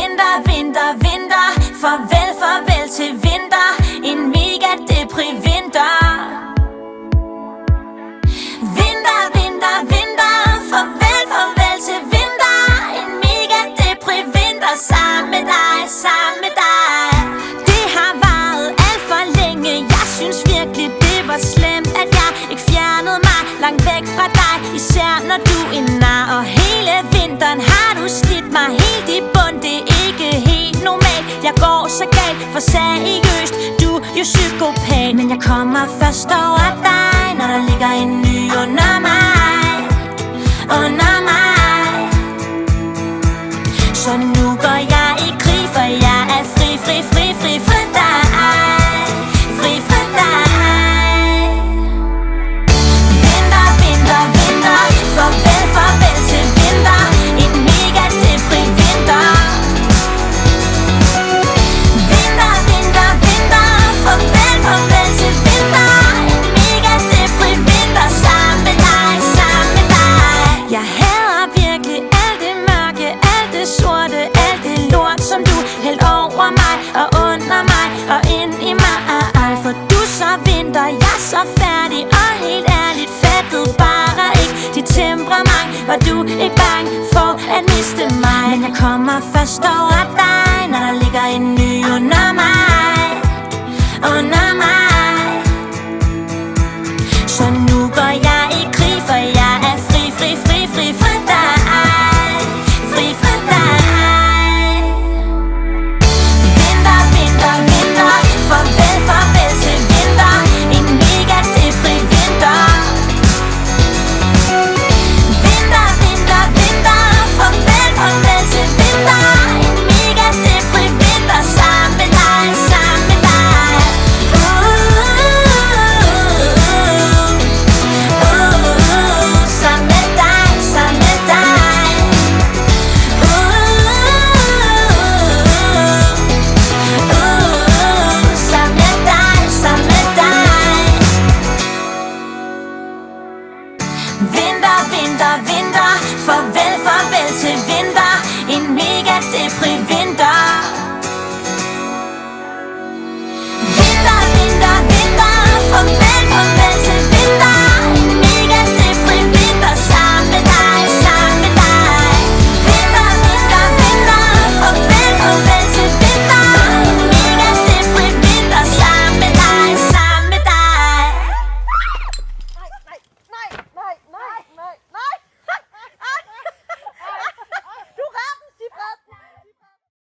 vinter, vinter, vinter. Farvel, farvel til vinter. En mega depri vinter. Vinter, vinter, vinter. Farvel, farvel til vinter. En mega depri vinter. Sammen med dig, sammen med dig. Det har varet alt for længe. Jeg synes virkelig det var slemt, at jeg ikke fjernede mig langt væk fra dig. Især når du er nar. Og hele vinteren har du slidt mig helt i bund. Det er ikke helt normalt. Jeg går så galt, for seriøst, du er jo psykopat. Men jeg kommer først over dig, når der ligger en ny under mig. Under mig. Så nu går jeg i krig, for jeg er fri, fri, fri, fri for dig. Fri for dig. Vinter, vinter, vinter. Farvel, farvel til vinter. En mega depri vinter. Vinter, vinter, vinter. Farvel, farvel til vinter. En mega depri vinter. Sammen med dig, sammen med dig. Jeg hader virkelig alt det mørke, alt det sorte, alt det lort, som du hældte over mig og under mig og ind i mig. For du så vinter, jeg så færdig, og helt ærligt fattede bare ikke dit temperament. Var du ikke bange for at miste mig? Men jeg kommer først over dig, når der ligger en ny under mig. Under